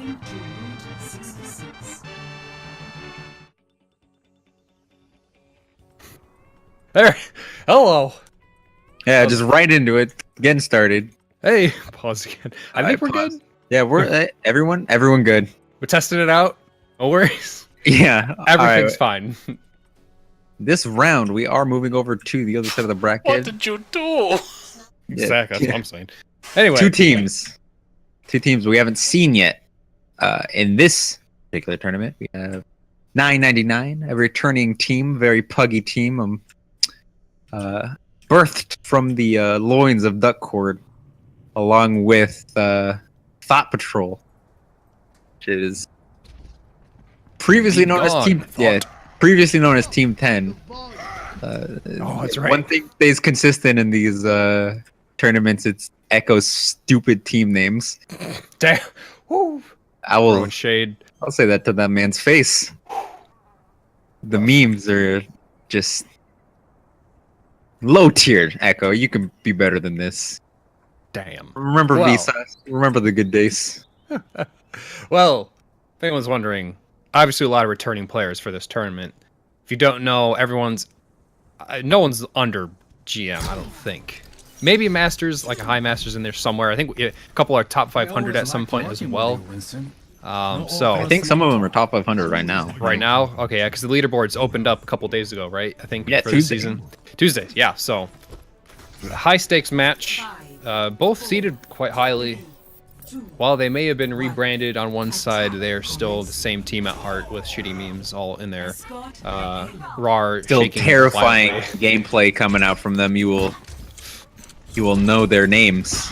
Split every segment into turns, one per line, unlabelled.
Time to Route 66.
There. Hello.
Yeah, just right into it. Getting started.
Hey. Pause again. I think we're good.
Yeah, we're everyone good.
We're testing it out. No worries.
Yeah,
Everything's
all right.
fine.
This round we are moving over to the other side of the bracket.
What did you do?
Yeah.
Zach, that's what I'm saying. Anyway.
Two teams we haven't seen yet. In this particular tournament, we have 9Ninety9, a returning team, very puggy team. Birthed from the loins of Duckcord, along with Thot Patrol, which is previously known as Team. Yeah, previously known as Team 10.
That's right.
One thing stays consistent in these tournaments: it's Echo's stupid team names.
Damn. Woo.
Throwing
shade.
I'll say that to that man's face. The memes are just low tiered. Echo, you can be better than this.
Damn.
Remember
Well.
Visas. Remember the good days.
Well, if anyone's wondering, obviously a lot of returning players for this tournament. If you don't know, no one's under GM, I don't think. Maybe a Masters, like a high Masters in there somewhere. I think a couple are top 500 at some point as well. So
I think some of them are top 500 right now.
right now, okay, yeah, because the leaderboards opened up a couple days ago, right? I think
Yeah,
for
Tuesday.
the season. Tuesday, yeah. So high stakes match. Both seated quite highly. While they may have been rebranded on one side, they're still the same team at heart with shitty memes all in there. Rar
Still
shaking
terrifying
violently.
gameplay coming out from them. You will know their names.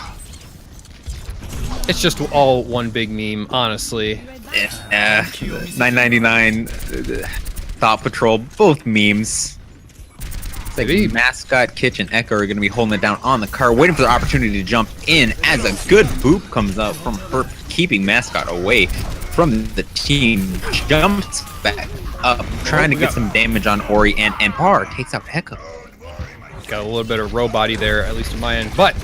It's just all one big meme, honestly.
999, Thot Patrol, both memes. It's like
Maybe.
Mascot, Kitch, and Echo are going to be holding it down on the car, waiting for the opportunity to jump in as a good boop comes up from her, keeping Mascot away from the team. Jumps back up, trying to get some damage on Ori, and Empar takes out Echo.
Got a little bit of robot-y there, at least on my end. But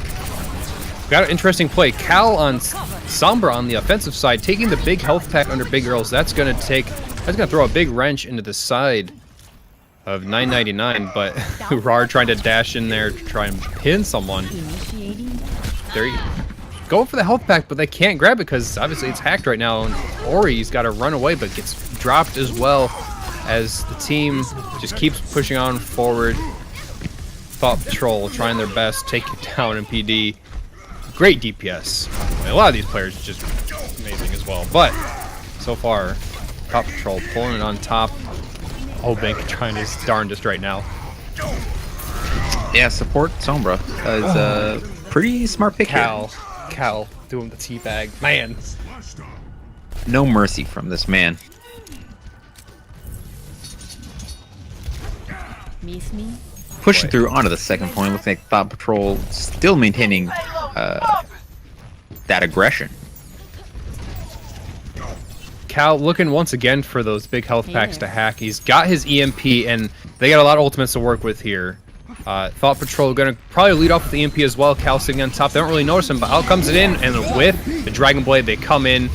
got an interesting play. Cal on Sombra on the offensive side, taking the big health pack under Big Girls. That's gonna throw a big wrench into the side of 9Ninety9. But Rar trying to dash in there to try and pin someone. There you going for the health pack, but they can't grab it because obviously it's hacked right now. And Ori's got to run away, but gets dropped as well as the team just keeps pushing on forward. Thot Patrol trying their best, taking down MPD. Great DPS. I mean, a lot of these players are just amazing as well. But so far, Thot Patrol pulling it on top. Bank trying his darndest right now.
Yeah, support Sombra is a pretty smart pick here.
Cal doing the teabag. Man.
No mercy from this man.
Miss me?
Pushing through onto the second point. Looks like Thot Patrol still maintaining that aggression.
Cal looking once again for those big health packs to hack. He's got his EMP, and they got a lot of ultimates to work with here. Thot Patrol gonna probably lead off with the EMP as well. Cal sitting on top. They don't really notice him, but out comes it in, and with the Dragon Blade, they come in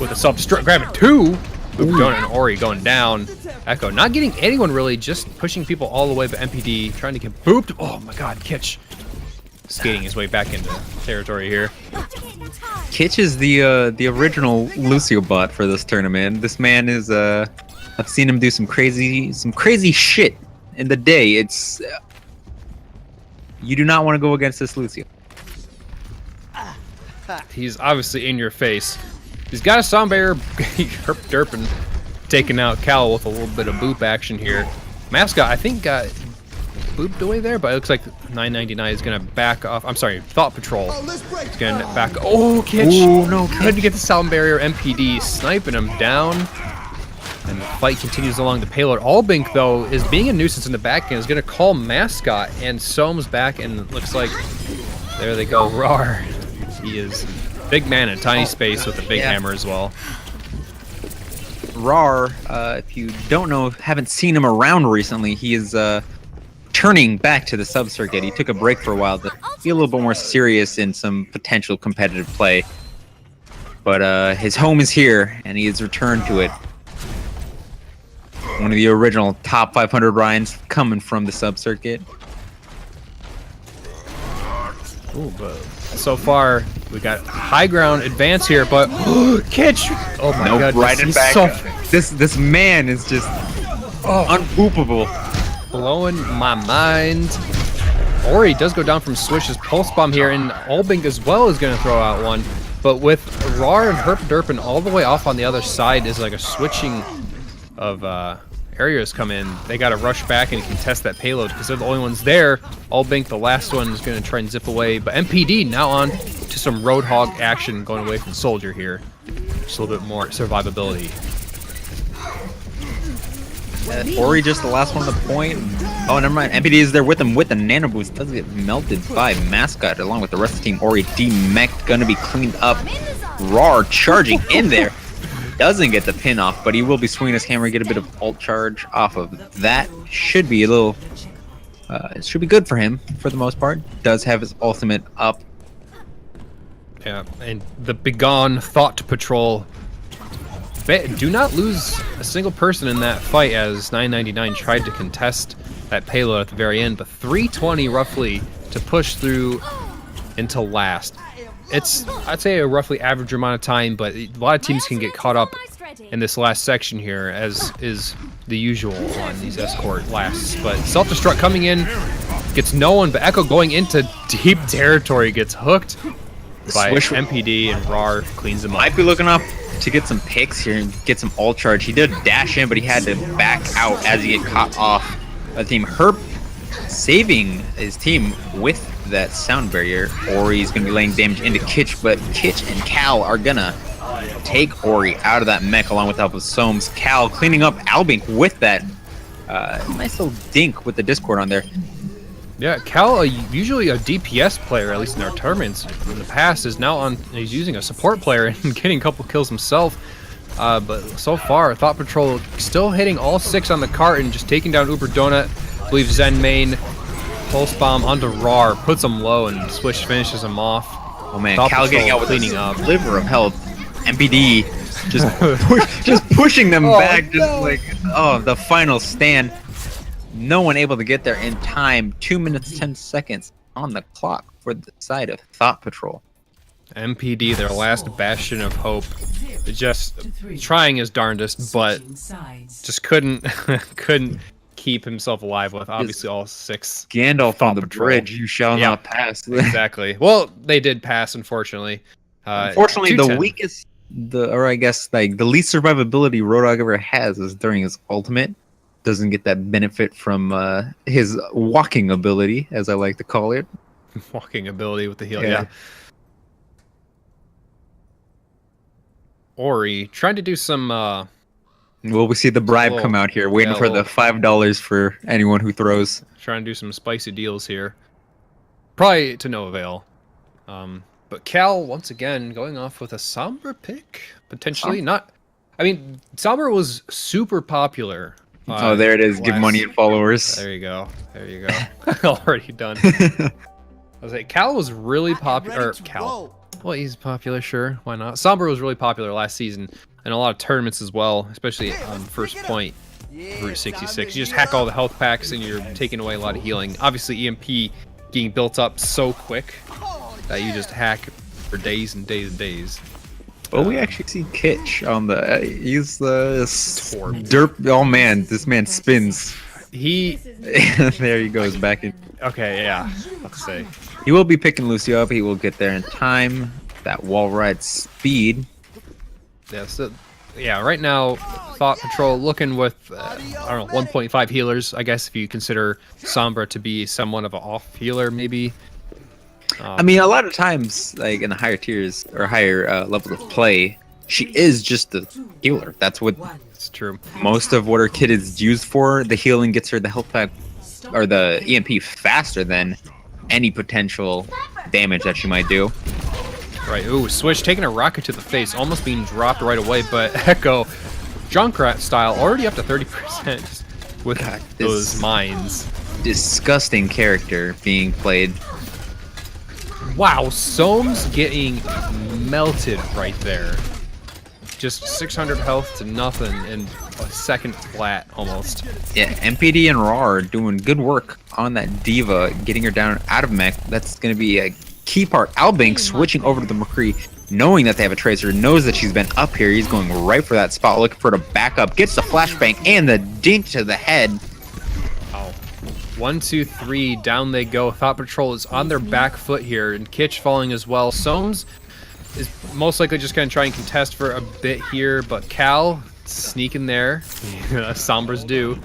with a sub-strike, grabbing two. Donut and Ori going down. Echo not getting anyone really, just pushing people all the way, but MPD trying to get booped. Oh my god, Kitch skating his way back into territory here.
Kitch is the original Lucio bot for this tournament. This man is I've seen him do some crazy shit in the day. It's you do not want to go against this Lucio.
He's obviously in your face. He's got a sound barrier, herp derping, taking out Cal with a little bit of boop action here. Mascot, I think, got booped away there, but it looks like 9Ninety9 is gonna back off. I'm sorry, Thot Patrol is gonna back. Oh, Kitch!
Ooh, no,
Couldn't get the sound barrier. MPD sniping him down, and the fight continues along the payload. Allbink though is being a nuisance in the back and is gonna call Mascot, and Soam's back, and it looks like there they go. Rar, he is big man in a tiny space with a big hammer as well.
Rar, if you don't know, haven't seen him around recently, he is turning back to the sub-circuit. He took a break for a while to be a little bit more serious in some potential competitive play. But his home is here, and he has returned to it. One of the original top 500 Ryans coming from the sub-circuit.
Ooh, but so far we got high ground advance here, but Kitch! Oh my god,
right in back.
so
This man is just unboopable.
blowing my mind. Ori does go down from Swish's pulse bomb here, and Olbink as well is going to throw out one. But with Rar and Herp Derpin all the way off on the other side is like a switching of areas come in. They got to rush back and contest that payload because they're the only ones there. Olbink, the last one, is going to try and zip away. But MPD now on to some Roadhog action going away from Soldier here. Just a little bit more survivability.
Ori just the last one to the point. Oh, never mind. MPD is there with him with the nano boost. Does get melted by Mascot along with the rest of the team. Ori demech gonna be cleaned up. Rar charging in there. Doesn't get the pin off, but he will be swinging his hammer, get a bit of ult charge off of that. Should be a little. It should be good for him for the most part. Does have his ultimate up.
Yeah, and the Begone Thot Patrol. Do not lose a single person in that fight as 9Ninety9 tried to contest that payload at the very end, but 320 roughly to push through until last. It's, I'd say, a roughly average amount of time, but a lot of teams can get caught up in this last section here, as is the usual on these escort lasts. But self-destruct coming in, gets no one, but Echo going into deep territory gets hooked by MPD, and Rar cleans him up.
Might be looking up to get some picks here and get some ult charge. He did dash in, but he had to back out as he get caught off by the team. Herp saving his team with that sound barrier. Ori's gonna be laying damage into Kitch, but Kitch and Cal are gonna take Ori out of that mech along with the help of Soames. Cal cleaning up Albink with that nice little dink with the Discord on there.
Yeah, Cal, usually a DPS player, at least in our tournaments in the past, is now on. He's using a support player and getting a couple kills himself. But so far, Thot Patrol still hitting all 6 on the cart and just taking down Uber Donut. I believe Zen main pulse bomb onto Rar, puts him low, and Swish finishes him off.
Oh man,
Thot
Cal
Patrol
getting out with
cleaning
a
up.
sliver of health. MPD just pushing them back, just like the final stand. No one able to get there in time. 2 minutes 10 seconds on the clock for the side of Thot Patrol.
MPD, their last bastion of hope, just trying his darndest, but just couldn't keep himself alive with obviously all 6.
Gandalf on the
Patrol.
bridge, you shall not pass.
Exactly. Well, they did pass, unfortunately.
Unfortunately, the weakest, or I guess like the least survivability Roadhog ever has is during his ultimate. Doesn't get that benefit from his walking ability, as I like to call it.
Walking ability with the heal, yeah. Ori trying to do some.
Well, we see the bribe come out here, waiting for the $5 for anyone who throws.
Trying to do some spicy deals here. Probably to no avail. But Cal once again going off with a Sombra pick, potentially not. I mean, Sombra was super popular.
Oh, there it is. Give money and followers.
There you go. There you go. Already done. I was like, Cal was really popular. Cal. Well, he's popular, sure. Why not? Sombra was really popular last season in a lot of tournaments as well, especially on first point, Route 66. You just hack all the health packs and you're taking away a lot of healing. Obviously, EMP getting built up so quick that you just hack for days and days and days.
Well, we actually see Kitch on the. He's the derp. Oh man, this man spins. There he goes back in.
Okay, yeah. Let's say
he will be picking Lucy up. He will get there in time. That wall ride speed.
Yeah. So, yeah. Right now, Thot Patrol looking with I don't know 1.5 healers. I guess if you consider Sombra to be somewhat of an off healer, maybe.
I mean, a lot of times, like in the higher tiers or higher levels of play, she is just a healer. That's what.
It's true.
Most of what her kit is used for. The healing gets her the health pack or the EMP faster than any potential damage that she might do.
Right. Ooh, Swish taking a rocket to the face, almost being dropped right away, but Echo, Junkrat style, already up to 30% with those mines.
Disgusting character being played.
Wow, Soames getting melted right there. Just 600 health to nothing in a second flat almost.
Yeah, MPD and Raw are doing good work on that Diva, getting her down out of mech. That's going to be a key part. Albink switching over to the McCree, knowing that they have a Tracer, knows that she's been up here. He's going right for that spot, looking for her to back up, gets the flashbang and the dink to the head.
Oh. 1, 2, 3, down they go. Thot Patrol is on their back foot here, and Kitsch falling as well. Soames is most likely just going to try and contest for a bit here, but Cal sneaking there, Sombra's do.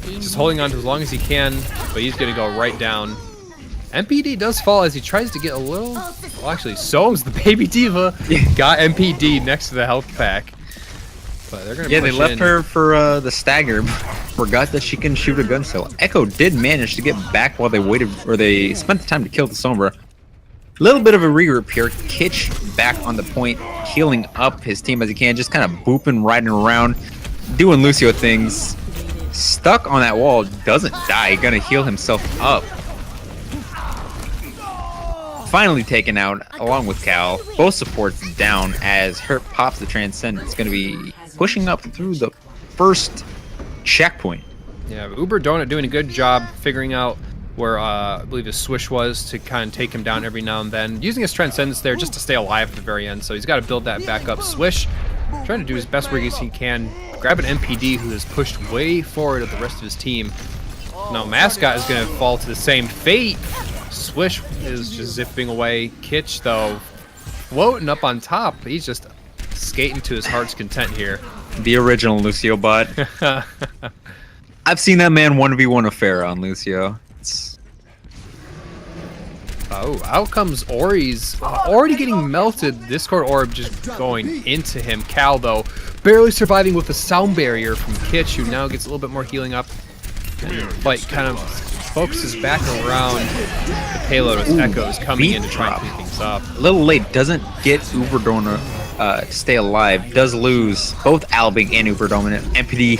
Just holding on to as long as he can, but he's going to go right down. MPD does fall as he tries to get a little... Well, actually, Soames, the baby diva, got MPD next to the health pack. But they're going to
they left her for the stagger. Forgot that she can shoot a gun still. Echo did manage to get back while they waited, or they spent the time to kill the Sombra. Little bit of a regroup here. Kitsch back on the point, healing up his team as he can, just kind of booping, riding around, doing Lucio things. Stuck on that wall, doesn't die, gonna heal himself up. Finally taken out, along with Cal. Both supports down as Herp pops the Transcend. It's gonna be pushing up through the first checkpoint.
Yeah, Uber Donut doing a good job figuring out where I believe his swish was to kind of take him down every now and then. Using his Transcendence there just to stay alive at the very end, so he's got to build that back up. Swish, trying to do his best work as he can. Grab an MPD who has pushed way forward of the rest of his team. Now Mascot is going to fall to the same fate. Swish is just zipping away. Kitsch, though, floating up on top. He's just skating to his heart's content here.
The original Lucio bot. I've seen that man 1v1 a Pharah on Lucio.
Oh, out comes Ori's already getting melted. Discord Orb just going into him. Cal, though, barely surviving with the sound barrier from Kitsch, who now gets a little bit more healing up. And the fight kind of focuses back around the payload as Echoes coming in to try and clean things up.
A little late, doesn't get Uber Donor to stay alive. Does lose both Albink and Uber Dominant. MPD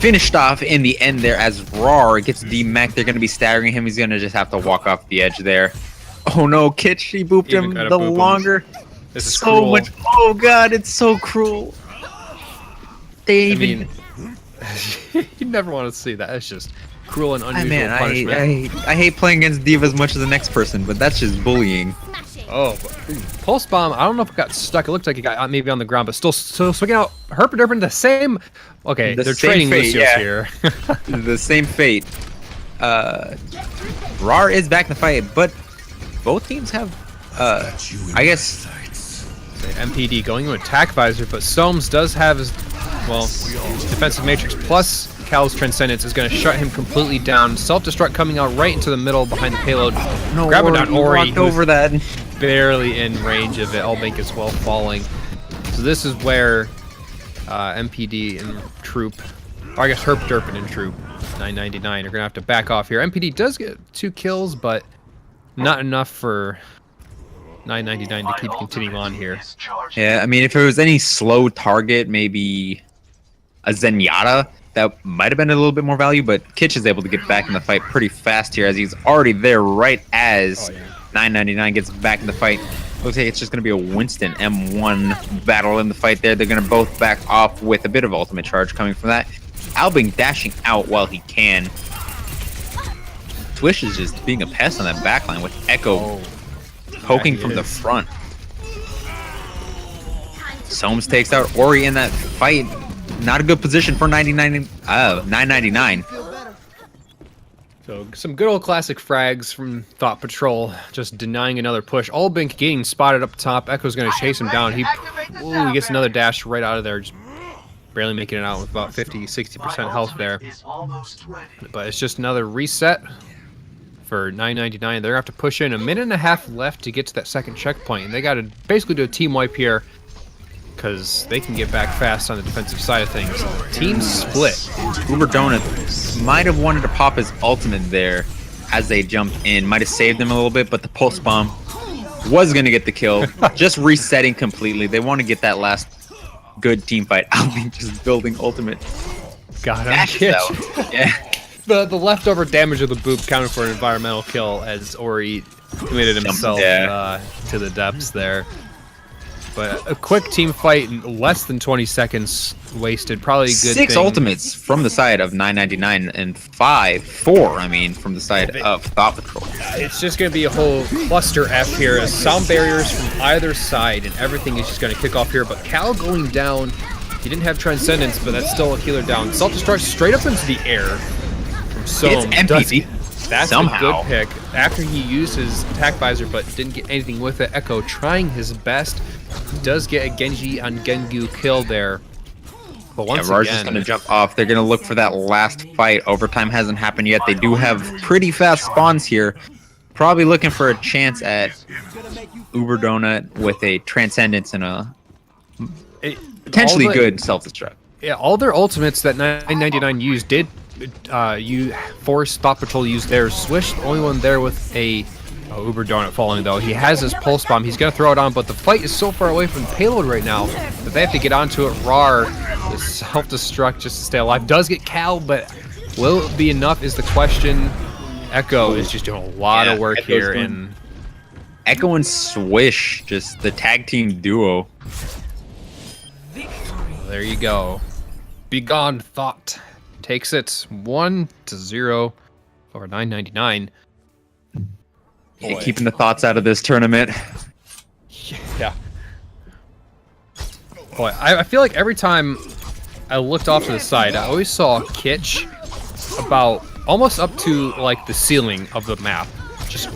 finished off in the end there as Rar gets D-Mac. They're going to be staggering him. He's going to just have to walk off the edge there. Oh no, Kitsch, he booped him the longer.
This is
so
cruel.
much. Oh god, it's so cruel. They even.
You never want to see that. It's just cruel and unusual
Man,
punishment.
I hate playing against Diva as much as the next person, but that's just bullying.
Oh, Pulse Bomb. I don't know if it got stuck. It looked like it got maybe on the ground, but still swinging out. Herp and Derpin, the same. Okay, they're trading Lucios here.
The same fate. Rar is back in the fight, but both teams have, I guess,
MPD going to attack visor, but Soames does have his, well, defensive matrix plus Cal's Transcendence is going to shut him completely down. Self-destruct coming out right into the middle behind the payload.
No,
grabbing down Ori,
walked over that.
Barely in range of it. Albink as well falling. So this is where MPD and Troop, or I guess Herp, Derpin and Troop, 999 are going to have to back off here. MPD does get 2 kills, but not enough for 999 to keep continuing on here.
Yeah, I mean, if it was any slow target, maybe a Zenyatta, that might have been a little bit more value, but Kitsch is able to get back in the fight pretty fast here as he's already there right as 999 gets back in the fight. Looks like it's just going to be a Winston M1 battle in the fight there. They're going to both back off with a bit of ultimate charge coming from that. Albink dashing out while he can. Swish is just being a pest on that backline with Echo poking from the front. Soames takes out Ori in that fight. Not a good position for 999.
So some good old classic frags from Thot Patrol, just denying another push. Albink getting spotted up top. Echo's going to chase him down. He gets another dash right out of there, just barely making it out with about 50-60% health there. But it's just another reset for 999. They're going to have to push in. A minute and a half left to get to that second checkpoint. And they got to basically do a team wipe here because they can get back fast on the defensive side of things. Team split.
Uber Donut might have wanted to pop his ultimate there as they jumped in. Might have saved him a little bit, but the pulse bomb was going to get the kill. Just resetting completely. They want to get that last good team fight. I'll be just building ultimate.
Got him.
Yeah.
The leftover damage of the boop counted for an environmental kill as Ori committed himself to the depths there. But a quick team fight in less than 20 seconds wasted. Probably a good
6
thing.
ultimates from the side of 999 and 4, I mean, from the side of Thot Patrol.
It's just going to be a whole cluster F here as sound barriers from either side, and everything is just going to kick off here. But Cal going down. He didn't have Transcendence, but that's still a healer down. Self-destruct straight up into the air from Soam.
It's MPD.
That's
somehow
a good pick. After he used his attack visor, but didn't get anything with it. Echo trying his best. Does get a Genji on Gengu kill there. But once
Rar's
again,
just gonna jump off. They're gonna look for that last fight. Overtime hasn't happened yet. They do have pretty fast spawns here. Probably looking for a chance at Uber Donut with a Transcendence and a potentially good self-destruct.
Yeah, all their ultimates that 999 used did you force Thot Patrol to use theirs. Swish, the only one there with a Uber Donut falling though. He has his pulse bomb. He's gonna throw it on, but the fight is so far away from the payload right now that they have to get onto it. Rar is self-destruct just to stay alive. Does get Cal, but will it be enough is the question. Echo is just doing a lot of work here, and
Echo and Swish, just the tag team duo.
There you go. Be gone, Thot. Takes it 1-0 over 999.
Yeah, keeping the thoughts out of this tournament.
Yeah. Boy, I feel like every time I looked off to the side, I always saw Kitch about almost up to like the ceiling of the map, just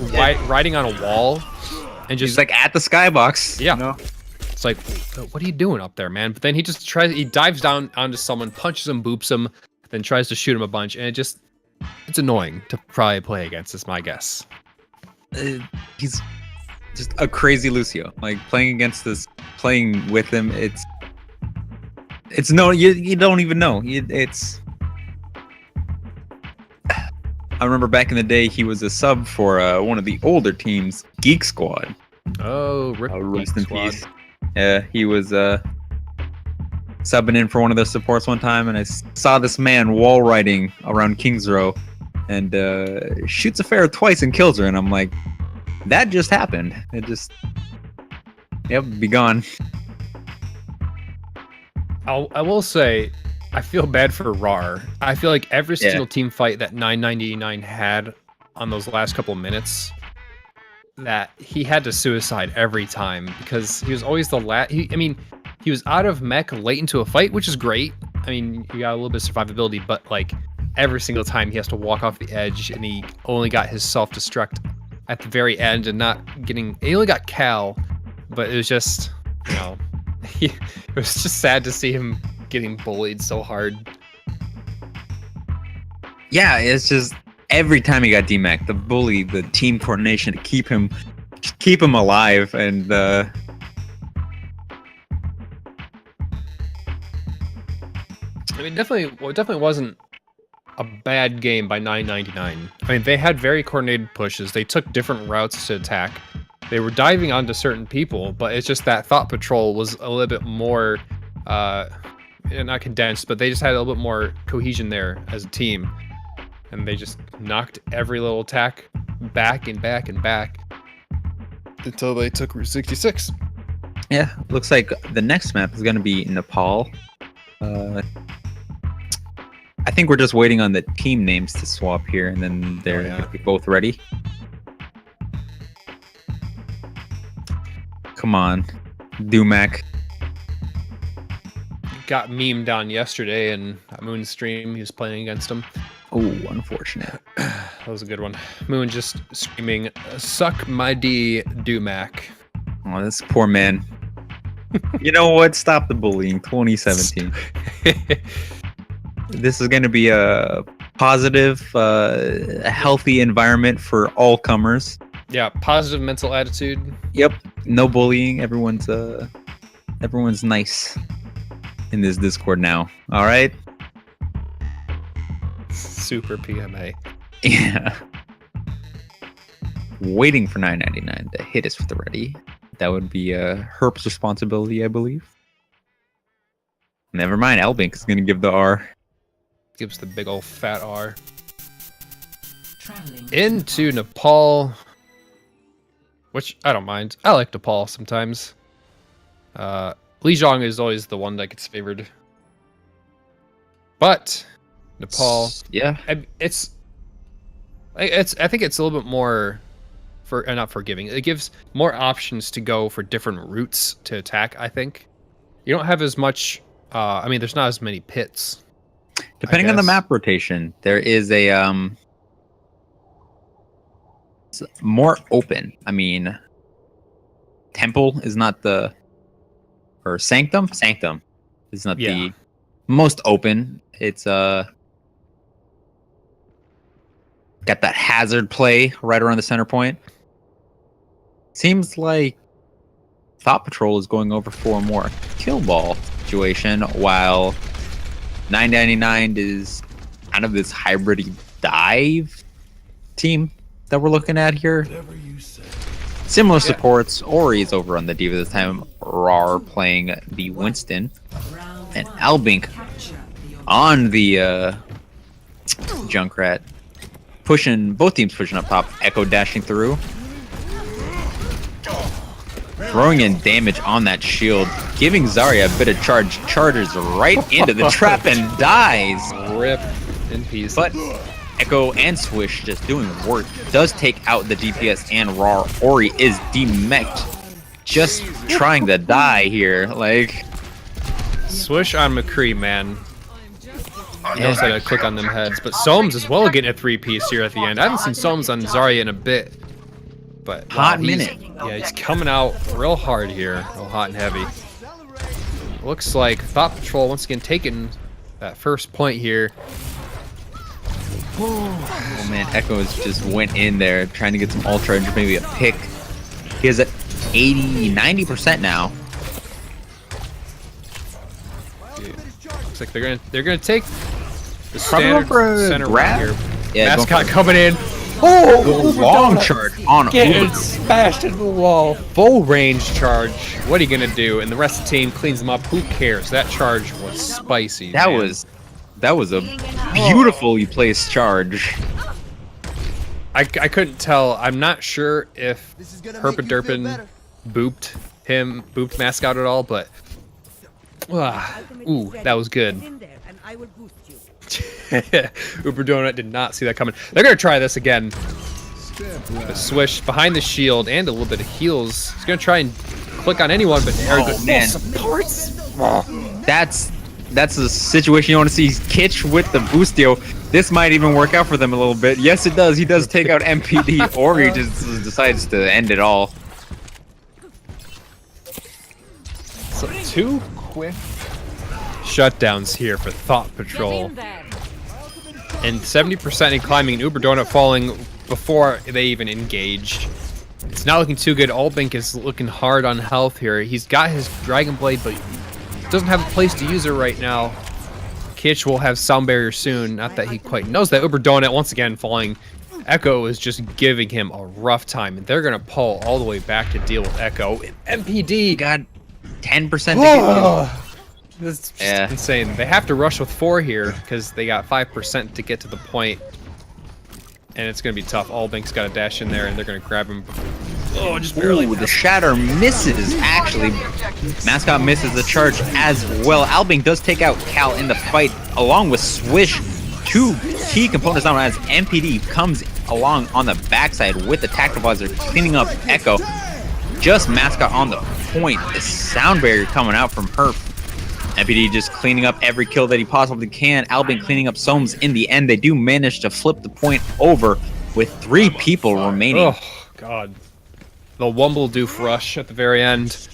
riding on a wall, and just
He's like at the skybox.
yeah.
You know?
It's like, what are you doing up there, man? But then he just he dives down onto someone, punches him, boops him, then tries to shoot him a bunch, and it's annoying to probably play against, is my guess.
He's just a crazy Lucio. Like playing with him, it's no, you don't even know. I remember back in the day, he was a sub for one of the older teams, Geek Squad.
Oh,
rest in peace. Yeah, he was subbing in for one of their supports one time, and I saw this man wall riding around Kings Row, and shoots a fair twice and kills her, and I'm like, that just happened. It just, yep, be gone.
I will say, I feel bad for Rar. I feel like every single team fight that 999 had on those last couple minutes, that he had to suicide every time, because he was always the last. I mean, he was out of mech late into a fight, which is great. I mean, you got a little bit of survivability, but like every single time he has to walk off the edge, and he only got his self-destruct at the very end, and not getting. He only got Cal, but it was just, you know, it was just sad to see him getting bullied so hard.
Yeah, it's just every time he got DMAC, the bully, the team coordination to keep him alive, and
I mean, definitely wasn't a bad game by 999. I mean, they had very coordinated pushes. They took different routes to attack. They were diving onto certain people, but it's just that Thot Patrol was a little bit more, not condensed, but they just had a little bit more cohesion there as a team. And they just knocked every little attack back and back and back until they took Route 66.
yeah, looks like the next map is going to be Nepal. I think we're just waiting on the team names to swap here, and then they're going to be both ready. Come on, Dumac.
Got memed on yesterday in Moon's stream. He was playing against him.
Oh, unfortunate.
That was a good one. Moon just screaming, "Suck my D, Dumac."
Oh, this poor man. You know what? Stop the bullying. 2017. This is going to be a positive, a healthy environment for all comers.
Yeah, positive mental attitude.
Yep. No bullying. Everyone's nice in this Discord now. All right.
Super PMA.
Yeah. Waiting for 999 to hit us with the ready. That would be Herp's responsibility, I believe. Never mind. Elbink is going to give the R.
Gives the big old fat R.
Traveling.
Into Nepal. Which, I don't mind. I like Nepal sometimes. Lijiang is always the one that gets favored. But Nepal,
Yeah.
I think it's a little bit more not forgiving. It gives more options to go for different routes to attack. I think you don't have as much. I mean, there's not as many pits.
Depending on the map rotation, there is a it's more open. I mean, Temple is not the or Sanctum. Sanctum is not the most open. It's got that hazard play right around the center point. Seems like Thot Patrol is going over for a more kill ball situation, while 999 is kind of this hybrid dive team that we're looking at here. Similar supports. Ori's over on the Diva this time. Rar playing the Winston, and Albink on the Junkrat. Both teams pushing up top. Echo dashing through. Throwing in damage on that shield, giving Zarya a bit of charge. Charges right into the trap and dies.
Rip in peace.
But Echo and Swish just doing work. Does take out the DPS and Rar. Ori is demeched. Just trying to die here. Like,
Swish on McCree, man. Notice I gotta click on them heads. But Soames as well getting a 3-piece here at the end. I haven't seen Soames on Zarya in a bit. But
hot minute.
Yeah, he's coming out real hard here. Real hot and heavy. Looks like Thot Patrol once again taking that first point here.
Oh man, Echoes just went in there trying to get some ultra and maybe a pick. He is at 80-90% now.
Looks like they're gonna take the standard center
grab
here.
Yeah,
Mascot coming in.
Oh, long charge on
Getting smashed into the wall. Full range charge. What are you gonna do? And the rest of the team cleans them up. Who cares? That charge was spicy.
That
man.
was a beautifully placed charge.
I couldn't tell. I'm not sure if Herpadurpin booped Mascot at all, but ooh, that was good. Uber Donut did not see that coming. They're gonna try this again. The Swish behind the shield and a little bit of heals. He's gonna try and click on anyone, but
man,
supports.
That's the situation you want to see. Kitch with the boostio. This might even work out for them a little bit. Yes, it does. He does take out MPD, or he just decides to end it all.
So 2 quick shutdowns here for Thot Patrol. And 70% in climbing, and Uber Donut falling before they even engaged. It's not looking too good. Albink is looking hard on health here. He's got his Dragon Blade, but doesn't have a place to use it right now. Kitch will have Sound Barrier soon. Not that he quite knows that. Uber Donut once again falling. Echo is just giving him a rough time, and they're gonna pull all the way back to deal with Echo. MPD
got 10% to get
That's just insane. They have to rush with 4 here because they got 5% to get to the point. And it's going to be tough. Albink's got to dash in there and they're going to grab him. Oh, just barely.
Ooh, the Shatter misses, actually. Mascot misses the charge as well. Albink does take out Cal in the fight along with Swish. 2 key components down as MPD comes along on the backside with the Tactical Visor cleaning up Echo. Just Mascot on the point. The Sound Barrier coming out from Herp. MPD just cleaning up every kill that he possibly can. Albin cleaning up Soames in the end. They do manage to flip the point over with 3 people remaining.
Oh, God. The Wumble Doof rush at the very end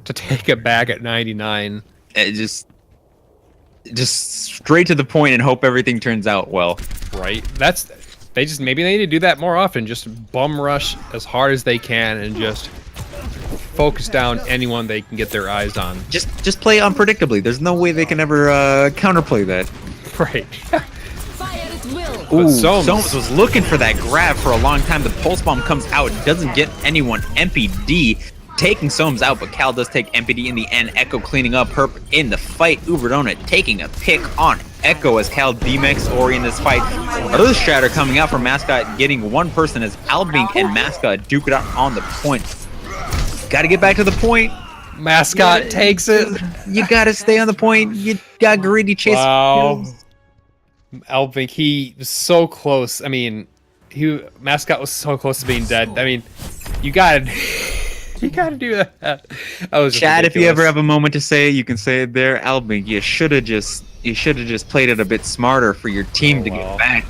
to take it back at 99.
Just straight to the point and hope everything turns out well.
Right. Maybe they need to do that more often. Just bum rush as hard as they can and just focus down anyone they can get their eyes on.
Just play unpredictably. There's no way they can ever counterplay that.
Right.
Ooh, Soames was looking for that grab for a long time. The pulse bomb comes out, doesn't get anyone. MPD taking Soames out, but Cal does take MPD in the end. Echo cleaning up Herp in the fight. Uber Donut taking a pick on Echo as Cal DMX Ori in this fight. Earth Shatter coming out from Mascot, getting one person as Albink and Mascot duke it out on the point. Got to get back to the point.
Mascot takes it.
You gotta stay on the point. You got greedy chase.
Wow. Albink, he was so close. I mean, Mascot was so close to being dead. I mean, you gotta do that. That was just
Chad, if you
ridiculous.
ever have a moment to say it, you can say it there. Albink, you should have just played it a bit smarter for your team to get back.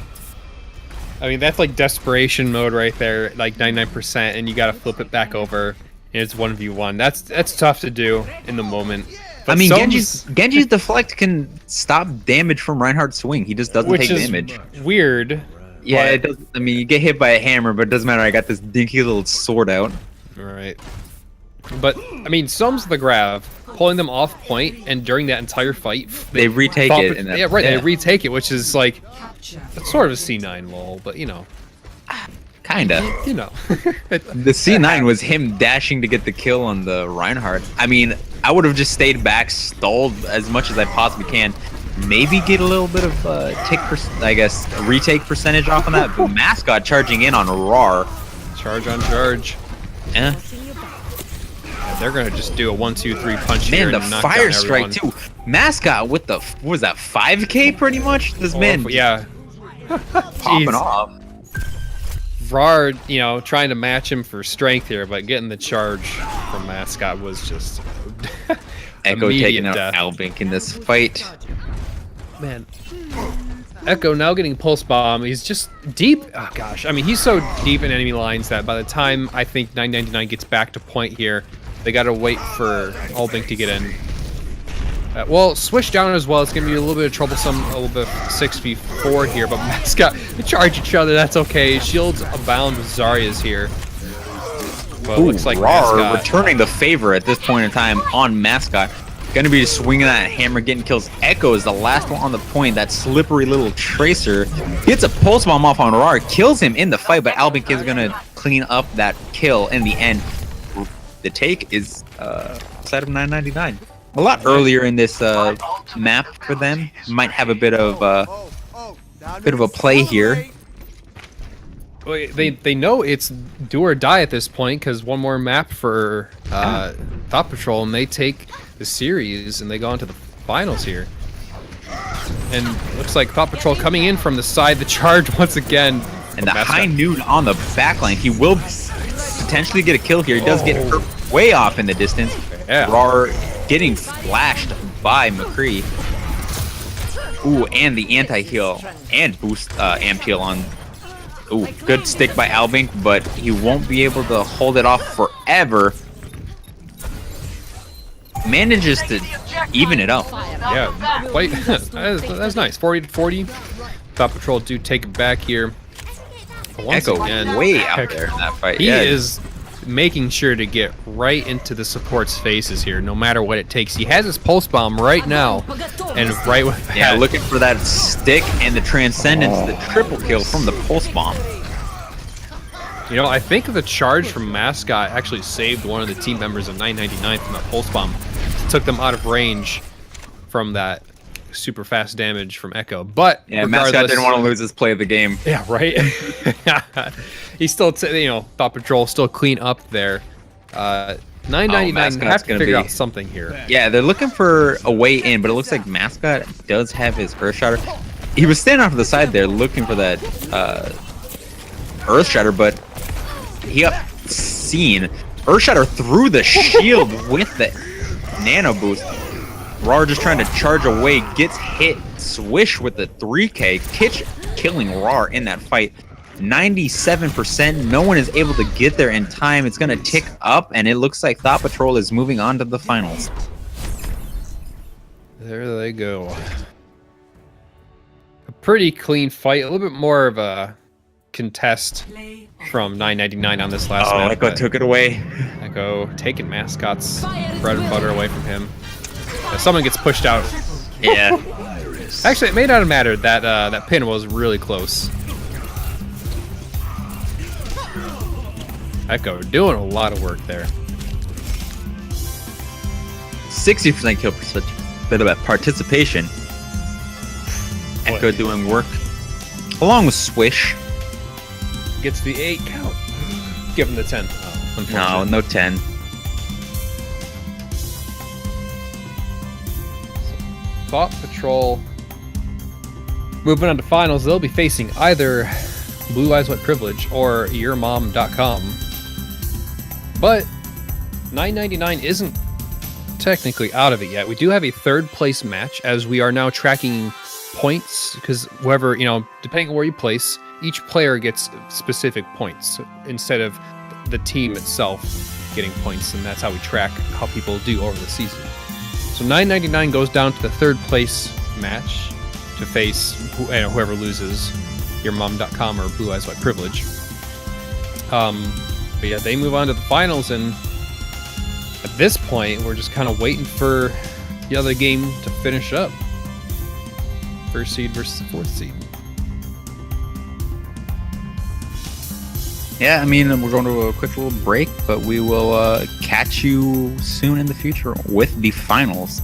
I mean, that's like desperation mode right there, like 99%, and you gotta flip it back over, and it's 1v1. That's tough to do in the moment. But
I mean, Genji's deflect can stop damage from Reinhardt's swing. He just doesn't take damage.
Weird.
Yeah, it does. I mean, you get hit by a hammer, but it doesn't matter. I got this dinky little sword out.
All right. But I mean, Sums the grab, pulling them off point, and during that entire fight,
they retake it. And
yeah, right. Yeah. They retake it, which is like it's sort of a C9 lol, but you know,
kinda.
You know,
the C9 was him dashing to get the kill on the Reinhardt. I mean, I would have just stayed back, stalled as much as I possibly can. Maybe get a little bit of retake percentage off on that. But Mascot charging in on Rar.
Charge on charge.
Yeah.
They're gonna just do a 1-2-3 punch
man,
here.
The
and knock
fire
down
strike
everyone.
too. Mascot with the what was that 5K pretty much? This man,
yeah,
popping off.
Rar, you know, trying to match him for strength here, but getting the charge from Mascot was just
Echo taking out
death.
Albink in this fight.
Man, Echo now getting pulse bomb. He's just deep. Oh gosh, I mean, he's so deep in enemy lines that by the time I think 999 gets back to point here, they gotta wait for Albink to get in. Well, swish down as well. It's gonna be a little bit troublesome, a little bit 6v4 here, but Mascot, they charge each other. That's okay. Shields abound with Zarya's here. But it looks like
Rar
Mascot
returning the favor at this point in time on Mascot. Gonna be just swinging that hammer, getting kills. Echo is the last one on the point. That slippery little tracer gets a pulse bomb off on Rar, kills him in the fight, but Albink is gonna clean up that kill in the end. The take is side of 999. A lot earlier in this map for them. Might have a bit of a play here.
Well, they know it's do or die at this point because one more map for Thot Patrol, and they take the series and they go on to the finals here. And looks like Thot Patrol coming in from the side, the charge once again.
And the high noon on the backline. He will potentially get a kill here. He does get hurt way off in the distance.
Yeah.
Rar getting flashed by McCree. Ooh, and the anti-heal and boost amp heal on. Ooh, good stick by Albink, but he won't be able to hold it off forever. Manages to even it up.
Yeah, quite. That's nice. 40-40. Thot Patrol do take it back here. But once
Echo
again,
way out there in that fight.
He is making sure to get right into the support's faces here, no matter what it takes. He has his pulse bomb right now, and right with that.
Yeah, looking for that stick and the transcendence, the triple kill from the pulse bomb.
You know, I think the charge from Mascot actually saved one of the team members of 999 from that pulse bomb. It took them out of range from that super fast damage from Echo. But
yeah, Mascot didn't want to lose his play of the game.
Yeah, right. He's still, you know, Thot Patrol still clean up there. 999 have to figure out something here.
Yeah, they're looking for a way in, but it looks like Mascot does have his Earth Shatter. He was standing off to the side there looking for that Earth Shatter, but he up seen Earth Shatter through the shield with the Nano Boost. Rar just trying to charge away, gets hit, swish with the 3K, killing Rar in that fight. 97%, no one is able to get there in time. It's going to tick up, and it looks like Thot Patrol is moving on to the finals.
There they go. A pretty clean fight, a little bit more of a contest from 999 on this last map.
Echo took it away.
Echo taking Mascot's bread and butter away from him. Someone gets pushed out.
Yeah.
Actually, it may not have mattered. That pin was really close. Echo doing a lot of work there.
60% kill percentage. Bit of a participation. Echo doing work. Along with Swish.
Gets the 8 count. Give him the 10.
No, no 10.
Thot Patrol. Moving on to finals, they'll be facing either Blue Eyes White Privilege or YourMom.com. But 999 isn't technically out of it yet. We do have a third place match, as we are now tracking points, because whoever, depending on where you place, each player gets specific points instead of the team itself getting points, and that's how we track how people do over the season. So 999 goes down to the third place match to face whoever loses, YourMom.com or Blue Eyes White Privilege. But yeah, they move on to the finals, and at this point, we're just kind of waiting for the other game to finish up. First seed versus the fourth seed.
Yeah, I mean, we're going to a quick little break, but we will catch you soon in the future with the finals.